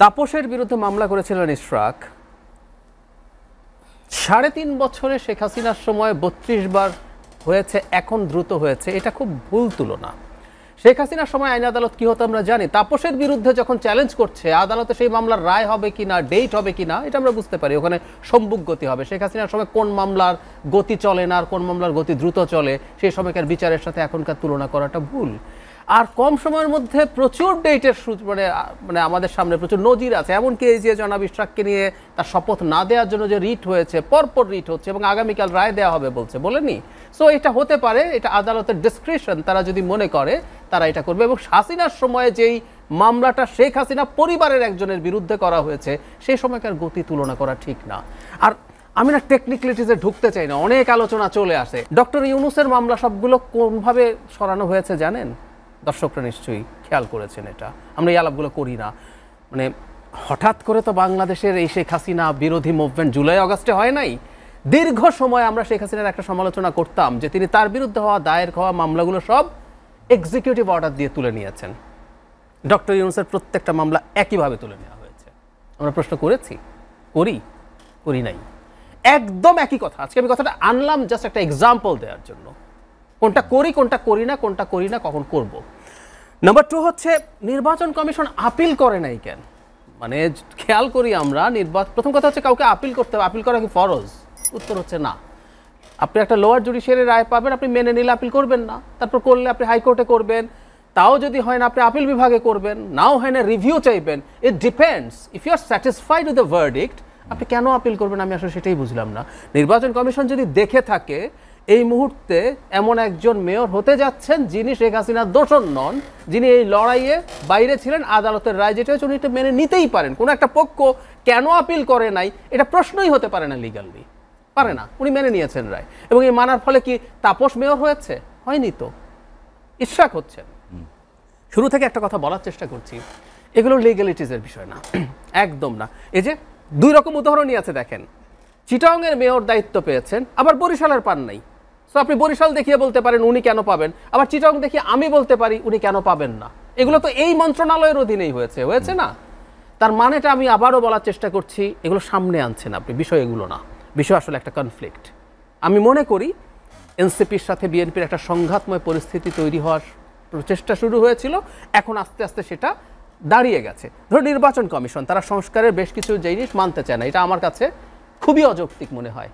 তাপসের বিরুদ্ধে মামলা করেছিলেন ইশরাক। ৩.৫ বছরে শেখ হাসিনার সময় ৩২ বার হয়েছে, এখন দ্রুত হয়েছে, এটা খুব ভুল তুলনা। শেখ হাসিনার সময় আইন আদালত কি হতো আমরা জানি। তাপসের বিরুদ্ধে যখন চ্যালেঞ্জ করছে আদালতে, সেই মামলার রায় হবে কিনা, ডেট হবে কিনা, এটা আমরা বুঝতে পারি। ওখানে সম্মুখ গতি হবে। শেখ হাসিনার সময় কোন মামলার গতি চলে না আর কোন মামলার গতি দ্রুত চলে, সেই সময়কার বিচারের সাথে এখনকার তুলনা করাটা ভুল। আর কম সময়ের মধ্যে প্রচুর ডেটের মানে আমাদের সামনে প্রচুর নজির আছে। এমনকি এই যে জনাব ইশরাককে নিয়ে তার শপথ না দেওয়ার জন্য যে রিট হয়েছে, পরপর রিট হচ্ছে এবং আগামীকাল রায় দেওয়া হবে বলেনি। সো এটা হতে পারে, এটা আদালতের ডিসক্রিপশন, তারা যদি মনে করে তারা এটা করবে। এবং হাসিনার সময়ে যেই মামলাটা শেখ হাসিনা পরিবারের একজনের বিরুদ্ধে করা হয়েছে, সেই সময়কার গতি তুলনা করা ঠিক না। আর আমি না টেকনিক্যালিটিসে ঢুকতে চাই না, অনেক আলোচনা চলে আসে। ডক্টর ইউনূসের মামলা সবগুলো কোনভাবে সরানো হয়েছে জানেন? দর্শকরা নিশ্চয়ই খেয়াল করেছেন এটা। আমরা এই আলাপগুলো করি না। মানে হঠাৎ করে তো বাংলাদেশের এই শেখ হাসিনা বিরোধী মুভমেন্ট জুলাই আগস্টে হয় নাই। দীর্ঘ সময় আমরা শেখ হাসিনার একটা সমালোচনা করতাম যে তিনি তার বিরুদ্ধে হওয়া দায়ের হওয়া মামলাগুলো সব এক্সিকিউটিভ অর্ডার দিয়ে তুলে নিয়েছেন। ডক্টর ইউনূসের প্রত্যেকটা মামলা একইভাবে তুলে নেওয়া হয়েছে। আমরা প্রশ্ন করি নাই, একদম একই কথা। আজকে আমি কথাটা আনলাম জাস্ট একটা এক্সাম্পল দেওয়ার জন্য, কোনটা করি কোনটা করি না কখন করব। নাম্বার 2 হচ্ছে নির্বাচন কমিশন আপিল করে নাই কেন? মানে খেয়াল করি আমরা প্রথম কথা হচ্ছে কাউকে আপিল করতে হবে, আপিল করা কি ফরজ? উত্তর হচ্ছে না। আপনি একটা লোয়ার জুডিশিয়ারি রায় পাবেন, আপনি মেনে নিলে আপিল করবেন না, তারপর করলে আপনি হাইকোর্টে করবেন, তাও যদি হয় না আপনি আপিল বিভাগে করবেন, নাও হয় না রিভিউ চাইবেন। It depends. If you are satisfied with the verdict, আপনি কেন আপিল করবেন আমি আসলে সেটাই বুঝলাম না। নির্বাচন কমিশন যদি দেখে থাকে এই মুহূর্তে এমন একজন মেয়র হতে যাচ্ছেন যিনি শেখ হাসিনার দোষর নন, যিনি এই লড়াইয়ে বাইরে ছিলেন, আদালতের রায় যেটা হচ্ছে উনি এটা মেনে নিতেই পারেন। কোনো একটা পক্ষ কেন আপিল করে নাই এটা প্রশ্নই হতে পারে না, লিগালি পারে না। উনি মেনে নিয়েছেন রায়, এবং এই মানার ফলে কি তাপস মেয়র হয়েছে? হয়নি তো, ইশরাক হচ্ছেন। শুরু থেকে একটা কথা বলার চেষ্টা করছি, এগুলো লিগ্যালিটিসের বিষয় না, একদম না। এই যে 2 রকম উদাহরণই আছে দেখেন। চিটাগংয়ের মেয়র দায়িত্ব পেয়েছেন, আবার বরিশালের পান নাই। সো আপনি বরিশাল দেখিয়ে বলতে পারেন উনি কেন পাবেন, আবার চিটাগং দেখিয়ে আমি বলতে পারি উনি কেন পাবেন না। এগুলো তো এই মন্ত্রণালয়ের অধীনেই হয়েছে না? তার মানেটা আমি আবারও বলার চেষ্টা করছি, এগুলো সামনে আনছেন আপনি, বিষয় এগুলো না। বিষয় আসলে একটা কনফ্লিক্ট। আমি মনে করি এনসিপির সাথে বিএনপির একটা সংঘাতময় পরিস্থিতি তৈরি হওয়ার প্রচেষ্টা শুরু হয়েছিল, এখন আস্তে আস্তে সেটা দাঁড়িয়ে গেছে। ধরো নির্বাচন কমিশন, তারা সংস্কারের বেশ কিছু জিনিস মানতে চায় না, এটা আমার কাছে খুবই অযৌক্তিক মনে হয়।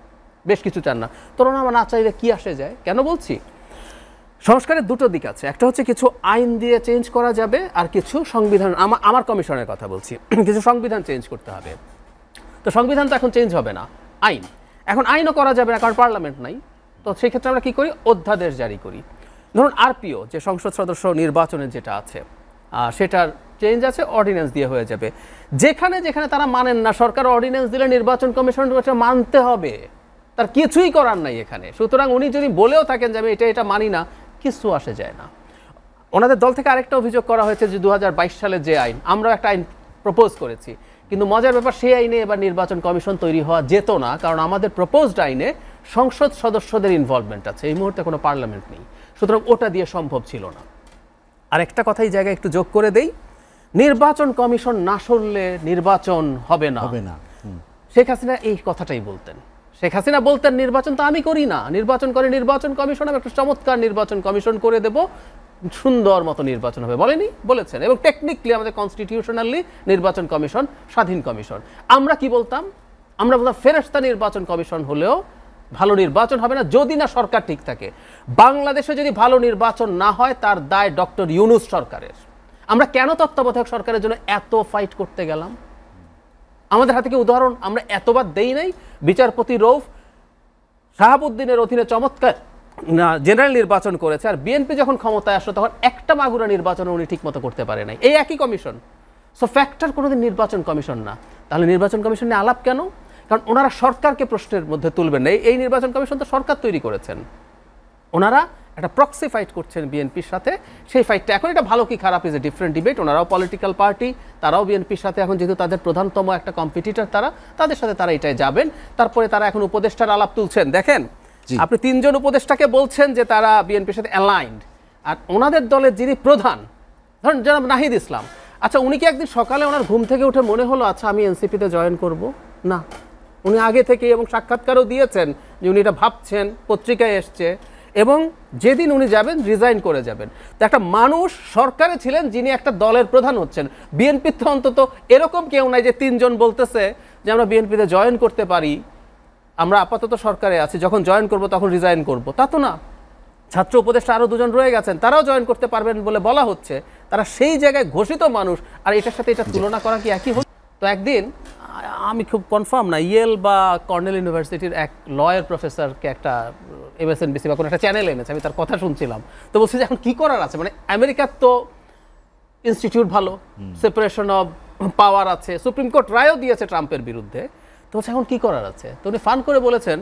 বেশ কিছু চান না, তোরা না চাইলে কি আসে যায়? কেন বলছি? সংস্কারের 2টো দিক আছে। একটা হচ্ছে কিছু আইন দিয়ে চেঞ্জ করা যাবে, আর কিছু সংবিধান, আমার কমিশনের কথা বলছি, কিছু সংবিধান চেঞ্জ করতে হবে। তো সংবিধান তো এখন চেঞ্জ হবে না, আইন। এখন আইনও করা যাবে না কারণ পার্লামেন্ট নাই। তো সেই ক্ষেত্রে আমরা কি করি? অধ্যাদেশ জারি করি। ধরুন আরপিও, যে সংসদ সদস্য নির্বাচনের যেটা আছে, সেটার চেঞ্জ আছে, অর্ডিন্যান্স দিয়ে হয়ে যাবে। যেখানে যেখানে তারা মানেন না, সরকার অর্ডিন্যান্স দিলে নির্বাচন কমিশন মানতে হবে, তার কিছুই করার নাই এখানে। সুতরাং উনি যদি বলেও থাকেন যে আমি এটা মানি না, কিছু আসে যায় না। ওনাদের দল থেকে আরেকটা অভিযোগ করা হয়েছে যে 2022 সালে যে আইন, আমরা একটা আইন প্রপোজ করেছি, কিন্তু মজার ব্যাপার সেই আইনে এবার নির্বাচন কমিশন তৈরি হওয়া যেত না, কারণ আমাদের প্রপোজড আইনে সংসদ সদস্যদের ইনভলভমেন্ট আছে, এই মুহূর্তে কোনো পার্লামেন্ট নেই। সুতরাং ওটা দিয়ে সম্ভব ছিল না। আর একটা কথা এই জায়গায় একটু যোগ করে দেই, নির্বাচন কমিশন না সরলে নির্বাচন হবে না। শেখ হাসিনা এই কথাটাই বলতেন। শেখ হাসিনা বলতেন নির্বাচন তো আমি করি না, নির্বাচন করে নির্বাচন কমিশন, আমি একটা চমৎকার নির্বাচন কমিশন করে দেব, সুন্দর মতো নির্বাচন হবে, বলেছেন। এবং টেকনিক্যালি আমাদের কনস্টিটিউশনালি নির্বাচন কমিশন স্বাধীন কমিশন। আমরা কি বলতাম? আমরা বলতাম ফেরেশতা নির্বাচন কমিশন হলেও ভালো নির্বাচন হবে না যদি না সরকার ঠিক থাকে। বাংলাদেশে যদি ভালো নির্বাচন না হয় তার দায় ডক্টর ইউনূস সরকারের। আমরা কেন তত্ত্বাবধায়ক সরকারের জন্য এত ফাইট করতে গেলাম? আমাদের হাতে কি উদাহরণ আমরা এতবার দেই নাই? বিচারপতি রৌফ শাহাবুদ্দিনের অধীনে চমৎকার জেনারেল নির্বাচন করেছে, আর বিএনপি যখন ক্ষমতায় আসলো তখন একটা মাগুরা নির্বাচন উনি ঠিক মতো করতে পারে নাই, এই একই কমিশন। সো ফ্যাক্টর কোনোদিন নির্বাচন কমিশন না। তাহলে নির্বাচন কমিশন নিয়ে আলাপ কেন? কারণ ওনারা সরকারকে প্রশ্নের মধ্যে তুলবেন না। এই নির্বাচন কমিশন তো সরকার তৈরি করেছেন, ওনারা একটা প্রক্সি ফাইট করছেন বিএনপির সাথে। সেই ফাইটটা এখন এটা ভালো কি খারাপ ইজ এ ডিফারেন্ট ডিবেট। ওনারাও পলিটিক্যাল পার্টি, তারাও বিএনপির সাথে এখন যেহেতু তাদের প্রধানতম একটা কম্পিটিটর, তাদের সাথে তারা এটাই যাবেন। তারপরে তারা এখন উপদেষ্টার আলাপ তুলছেন। দেখেন আপনি 3 জন উপদেষ্টাকে বলছেন যে তারা বিএনপির সাথে অ্যালাইন্ড, আর ওনাদের দলের যিনি প্রধান, ধরুন জনাব নাহিদ ইসলাম, আচ্ছা উনি কি একদিন সকালে ওনার ঘুম থেকে উঠে মনে হলো আচ্ছা আমি এনসিপিতে জয়েন করব? না, উনি আগে থেকে এবং সাক্ষাৎকারও দিয়েছেন যে উনি এটা ভাবছেন, পত্রিকায় এসছে, এবং যেদিন উনি যাবেন রিজাইন করে যাবেন। তো একটা মানুষ সরকারে ছিলেন যিনি একটা দলের প্রধান হচ্ছেন। বিএনপিতে অন্তত এরকম কেউ নাই যে 3 জন বলতেছে যে আমরা বিএনপিতে জয়েন করতে পারি, আমরা আপাতত সরকারে আছি, যখন জয়েন করব তখন রিজাইন করব, তা তো না। ছাত্র উপদেষ্টা আরও 2 জন রয়ে গেছেন, তারাও জয়েন করতে পারবেন বলে বলা হচ্ছে, তারা সেই জায়গায় ঘোষিত মানুষ, আর এটার সাথে এটা তুলনা করা কি একই হচ্ছে? তো একদিন আমি খুব কনফার্ম না, ইয়েল বা কর্নেল ইউনিভার্সিটির এক লয়ার প্রফেসরকে একটা MSNBC বা কোনো একটা চ্যানেল এনেছে, আমি তার কথা শুনছিলাম। তো বলছি যে এখন কী করার আছে, মানে আমেরিকার তো ইনস্টিটিউট ভালো, সেপারেশন অফ পাওয়ার আছে, সুপ্রিম কোর্ট রায়ও দিয়েছে ট্রাম্পের বিরুদ্ধে, তো বলছে এখন কী করার আছে? তো উনি ফান করে বলেছেন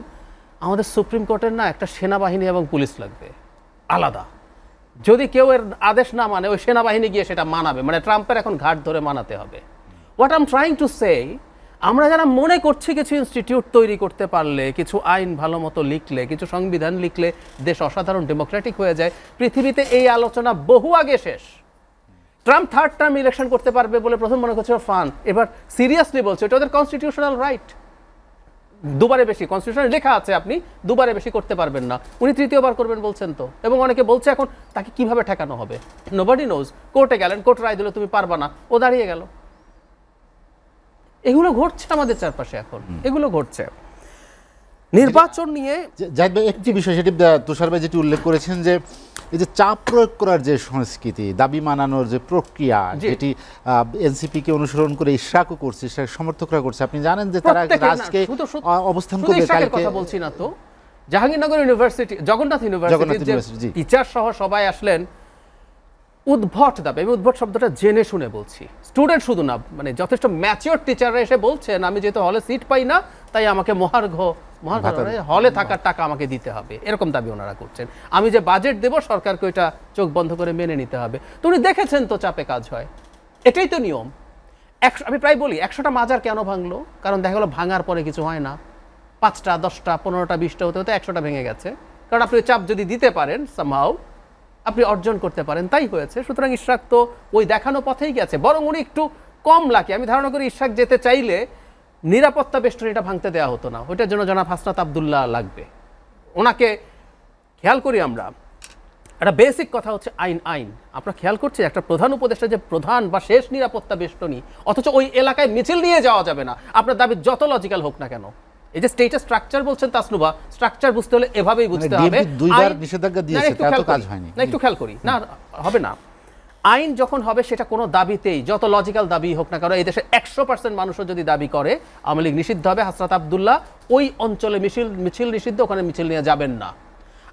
আমাদের সুপ্রিম কোর্টের না একটা সেনাবাহিনী এবং পুলিশ লাগবে আলাদা, যদি কেউ এর আদেশ না মানে ওই সেনাবাহিনী গিয়ে সেটা মানাবে, মানে ট্রাম্পের এখন ঘাট ধরে মানাতে হবে। What I am trying to say, আমরা যারা মনে করছি কিছু ইনস্টিটিউট তৈরি করতে পারলে, কিছু আইন ভালো মতো লিখলে, কিছু সংবিধান লিখলে দেশ অসাধারণ ডেমোক্রেটিক হয়ে যায়, পৃথিবীতে এই আলোচনা বহু আগে শেষ। ট্রাম্প 3rd টার্ম ইলেকশন করতে পারবে বলে প্রথম মনে করছিল ফান, এবার সিরিয়াসলি বলছে এটা ওদের কনস্টিটিউশনাল রাইট। 2বারে বেশি কনস্টিটিউশনে লেখা আছে আপনি 2বারে বেশি করতে পারবেন না, উনি 3য়বার করবেন বলছেন তো, এবং অনেকে বলছে এখন তাকে কিভাবে ঠেকানো হবে। Nobody nose. কোর্টে গেলেন, কোর্ট রায় দিল তুমি পারবা না, ও দাঁড়িয়ে গেল। এগুলো ঘটছে আমাদের চারপাশে এখন, এগুলো ঘটছে। নির্বাচন নিয়ে জাহিদ ভাই একটি বিষয়, সেটি তুষার ভাই যেটি উল্লেখ করেছেন যে এই যে চাপ প্রয়োগ করার যে সংস্কৃতি, দাবি মানানোর যে প্রক্রিয়া, যেটি এনসিপিকে অনুসরণ করে ইশরাকও করছে, ইশরাক সমর্থকরা করছে, আপনি জানেন যে তারা রাজকে অবস্থান করবে। কালকে কথা বলছি না তো, Jahangirnagar university, Jagannath university teacher সহ সবাই আসলেন, উদ্ভট দাবি, আমি উদ্ভট শব্দটা জেনে শুনে বলছি, স্টুডেন্ট শুধু না, মানে যথেষ্ট ম্যাচিওর টিচাররা এসে বলছেন আমি যেহেতু হলে সিট পাই না তাই আমাকে হলে থাকার টাকা আমাকে দিতে হবে, এরকম দাবি ওনারা করছেন। আমি যে বাজেট দেব সরকারকে ওইটা চোখ বন্ধ করে মেনে নিতে হবে। তো উনি দেখেছেন তো চাপে কাজ হয়, এটাই তো নিয়ম। আমি প্রায় বলি 100টা মাজার কেন ভাঙলো, কারণ দেখা গেলো ভাঙার পরে কিছু হয় না, 5টা 10টা 15টা 20টা হতে হতে 100টা ভেঙে গেছে, কারণ আপনি চাপ যদি দিতে পারেন সামহাউ আপনি অর্জন করতে পারেন, তাই হয়েছে। সুতরাং ইশরাক তো ওই দেখানো পথেই গেছে, বরং উনি একটু কম লাকি। আমি ধারণা করি ইশরাক যেতে চাইলে নিরাপত্তা বেষ্টনীটা ভাঙতে দেওয়া হতো না, ওইটার জন্য জনাব হাসনাত আবদুল্লাহ লাগবে। ওনাকে খেয়াল করি আমরা, একটা বেসিক কথা হচ্ছে আইন। আমরা খেয়াল করছি একটা প্রধান উপদেষ্টা যে প্রধান বা শেষ নিরাপত্তা বেষ্টনী, অথচ ওই এলাকায় মিছিল নিয়ে যাওয়া যাবে না, আপনার দাবি যত লজিক্যাল হোক না কেন। এই যে স্টেটের স্ট্রাকচার বলছেন তাসনুবা, স্ট্রাকচার বুঝতে হলে এভাবেই বুঝতে হবে। দুইবার নিষেধাজ্ঞা দিয়েছে, তাতে কাজ হয়নি। না একটু খেয়াল করি, না হবে না। আইন যখন হবে সেটা কোনো দাবিতেই, যত লজিক্যাল দাবি হোক না, কারণ এই দেশে 100% মানুষও যদি দাবি করে আওয়ামী লীগ নিষিদ্ধ হবে, হাসনাত আবদুল্লাহ ওই অঞ্চলে মিছিল নিষিদ্ধ, ওখানে মিছিল নিয়ে যাবেন না।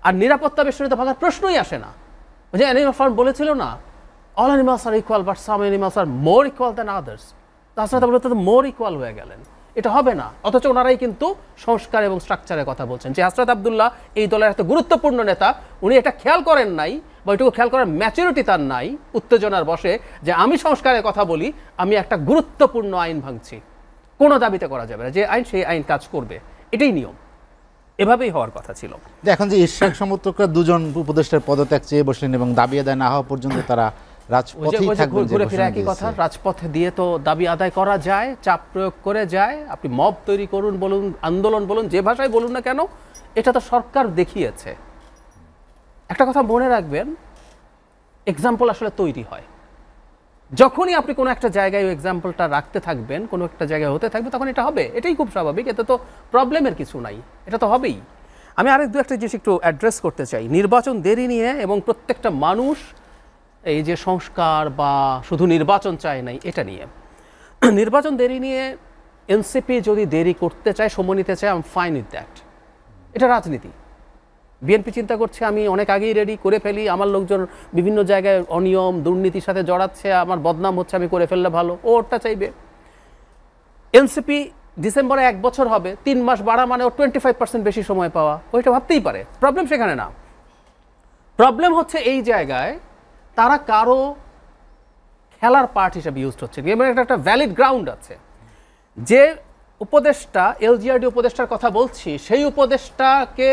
আর নিরাপত্তা বেষ্টনীতে ভাঙার প্রশ্নই আসে না। যে অ্যানিমাল ফার্ম বলেছিল না, all animals are equal but some animals are more equal than others, Hasnat Abdullah তো মোর ইকুয়াল হয়ে গেলেন, এটা হবে না। অথচ ওনারাই কিন্তু সংস্কার এবং স্ট্রাকচারের কথা বলছেন। যে হাসনাত আবদুল্লাহ এই দলের এত গুরুত্বপূর্ণ নেতা, উনি এটা খেয়াল করেন নাই, বা এটুকু খেয়াল করার ম্যাচুরিটি তার নাই, উত্তেজনার বসে যে আমি সংস্কারের কথা বলি, আমি একটা গুরুত্বপূর্ণ আইন ভাঙছি, কোনো দাবিতে করা যাবে না, যে আইন সেই আইন কাজ করবে, এটাই নিয়ম, এভাবেই হওয়ার কথা ছিল। এখন যে ইশরাক সমর্থকরা 2 জন উপদেষ্টার পদত্যাগ চেয়ে বসলেন এবং দাবি আদায় না হওয়া পর্যন্ত তারা ঘুরে ফিরে একই কথা, রাজপথে দিয়ে তো দাবি আদায় করা যায়, চাপ প্রয়োগ করে যায়, আপনি মব তৈরি করুন বলুন, আন্দোলন বলুন, যে ভাষায় বলুন না কেন, এটা তো সরকার দেখিয়েছে। একটা কথা মনে রাখবেন, এক্সাম্পল আসলে তৈরি হয় যখনই আপনি কোনো একটা জায়গায় ওই এক্সাম্পলটা রাখতে থাকবেন, কোনো একটা জায়গায় হতে থাকবে, তখন এটা হবে, এটাই খুব স্বাভাবিক, এতে তো প্রবলেমের কিছু নাই, এটা তো হবেই। আমি আরেক 2-1টা জিনিস একটু অ্যাড্রেস করতে চাই নির্বাচন দেরি নিয়ে, এবং প্রত্যেকটা মানুষ এই যে সংস্কার বা শুধু নির্বাচন চায় নাই এটা নিয়ে। নির্বাচন দেরি নিয়ে এনসিপি যদি দেরি করতে চায়, সময় নিতে চায়, I am fine with that, এটা রাজনীতি। বিএনপি চিন্তা করছে আমি অনেক আগেই রেডি করে ফেলি, আমার লোকজন বিভিন্ন জায়গায় অনিয়ম দুর্নীতির সাথে জড়াচ্ছে, আমার বদনাম হচ্ছে, আমি করে ফেললে ভালো, ও ওরটা চাইবে। এনসিপি ডিসেম্বরে 1 বছর হবে, 3 মাস বাড়া মানে ও 25% বেশি সময় পাওয়া, ওইটা ভাবতেই পারে, প্রবলেম সেখানে না। প্রবলেম হচ্ছে এই জায়গায় তারা কারো খেলার পার্ট হিসেবে ইউজড হচ্ছে। গেমের একটা ভ্যালিড গ্রাউন্ড আছে, যে উপদেষ্টা এলজিআরডি উপদেষ্টার কথা বলছি, সেই উপদেষ্টাকে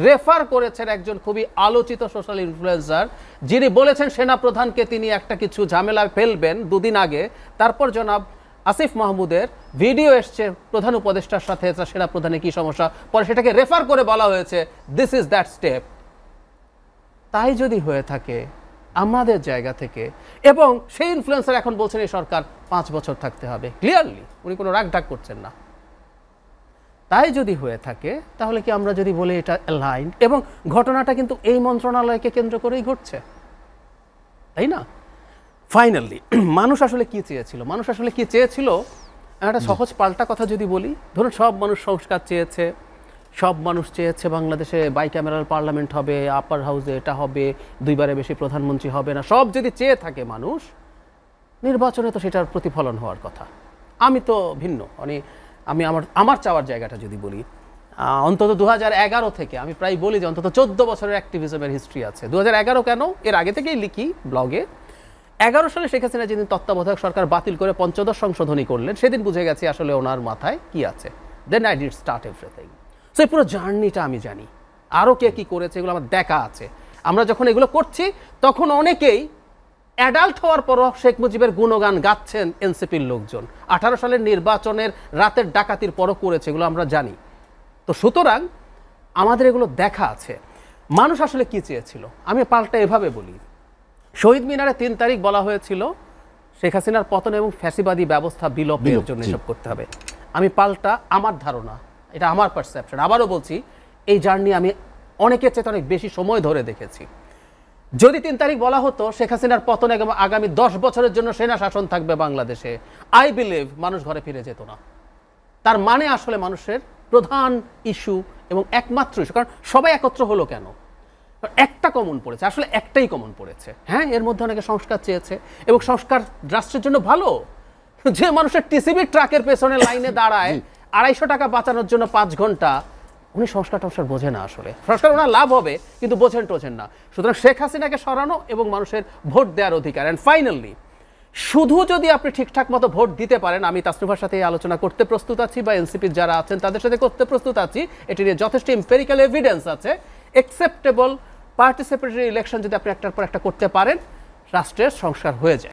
রেফার করেছেন একজন খুবই আলোচিত সোশ্যাল ইনফ্লুয়েন্সার, যিনি বলেছেন সেনাপ্রধানকে তিনি একটা কিছু ঝামেলায় ফেলবেন দুদিন আগে। তারপর জনাব আসিফ মাহমুদের ভিডিও এসছে প্রধান উপদেষ্টার সাথে, সেনাপ্রধানের কি সমস্যা, পরে সেটাকে রেফার করে বলা হয়েছে দিস ইজ দ্যাট স্টেপ। তাই যদি হয়ে থাকে আমাদের জায়গা থেকে, এবং সেই ইনফ্লুয়েন্সার এখন বলছেন এই সরকার 5 বছর থাকতে হবে, ক্লিয়ারলি উনি কোনো রাগ ঢাক করছেন না। তাই যদি হয়ে থাকে তাহলে কি আমরা যদি বলি এটা অ্যালাইন্ড, এবং ঘটনাটা কিন্তু এই মন্ত্রণালয়কে কেন্দ্র করেই ঘটছে, তাই না? ফাইনালি মানুষ আসলে কি চেয়েছিল? মানুষ আসলে কি চেয়েছিল, একটা সহজ পাল্টা কথা যদি বলি, ধরুন সব মানুষ সংস্কার চেয়েছে, সব মানুষ চেয়েছে বাংলাদেশে বাইক্যামেরাল পার্লামেন্ট হবে, আপার হাউসে এটা হবে, 2বারের বেশি প্রধানমন্ত্রী হবে না, সব যদি চেয়ে থাকে মানুষ, নির্বাচনে তো সেটার প্রতিফলন হওয়ার কথা। আমি তো ভিন্ন, মানে আমি আমার চাওয়ার জায়গাটা যদি বলি, অন্তত 2011 থেকে আমি প্রায় বলি যে অন্তত 14 বছরের অ্যাক্টিভিজমের হিস্ট্রি আছে। 2011 কেন, এর আগে থেকেই লিখি ব্লগে। 11 সালে শেখ হাসিনা যেদিন তত্ত্বাবধায়ক সরকার বাতিল করে 15 সংশোধনী করলেন, সেদিন বুঝে গেছি আসলে ওনার মাথায় কি আছে। Then I did start everything. So এই পুরো জার্নিটা আমি জানি, আরও কে কী করেছে এগুলো আমার দেখা আছে। আমরা যখন এগুলো করছি তখন অনেকেই অ্যাডাল্ট হওয়ার পরও শেখ মুজিবের গুণগান গাচ্ছেন এনসিপির লোকজন। 18 সালের নির্বাচনের রাতের ডাকাতির পরও করেছে, এগুলো আমরা জানি। তো সুতরাং আমাদের এগুলো দেখা আছে। মানুষ আসলে কি চেয়েছিল আমি পাল্টা এভাবে বলি, শহীদ মিনারে 3 তারিখ বলা হয়েছিল শেখ হাসিনার পতন এবং ফ্যাসিবাদী ব্যবস্থা বিলোপের জন্য এসব করতে হবে। আমি পাল্টা আমার ধারণা, এটা আমার পারসেপশন, আবারও বলছি এই জার্নি আমি অনেকের চেয়ে অনেক বেশি সময় ধরে দেখেছি। যদি 3 তারিখ বলা হতো শেখ হাসিনার পতন এবং আগামী 10 বছরের জন্য সেনা শাসন থাকবে বাংলাদেশে, আই বিলিভ মানুষ ঘরে ফিরে যেত না। তার মানে আসলে মানুষের প্রধান ইস্যু এবং একমাত্র ইস্যু, কারণ সবাই একত্র হলো কেন, একটা কমন পড়েছে, আসলে একটাই কমন পড়েছে। হ্যাঁ, এর মধ্যে অনেকে সংস্কার চেয়েছে এবং সংস্কার রাষ্ট্রের জন্য ভালো। যে মানুষের টিসিবি ট্রাকের পেছনে লাইনে দাঁড়ায় 250 টাকা বাঁচানোর জন্য 5 ঘন্টা, উনি সংস্কার টংস্কার বোঝে না। আসলে সংস্কার ওনার লাভ হবে কিন্তু বোঝেন না। সুতরাং শেখ হাসিনাকে সরানো এবং মানুষের ভোট দেওয়ার অধিকার। অ্যান্ড ফাইনালি শুধু যদি আপনি ঠিকঠাক মতো ভোট দিতে পারেন, আমি তাসনিফার সাথে এই আলোচনা করতে প্রস্তুত আছি, বা এনসিপির যারা আছেন তাদের সাথে করতে প্রস্তুত আছি, এটি নিয়ে যথেষ্ট এম্পেরিক্যাল এভিডেন্স আছে। অ্যাকসেপ্টেবল পার্টিসিপেটরি ইলেকশন যদি আপনি একটার পর একটা করতে পারেন, রাষ্ট্রের সংস্কার হয়ে যায়।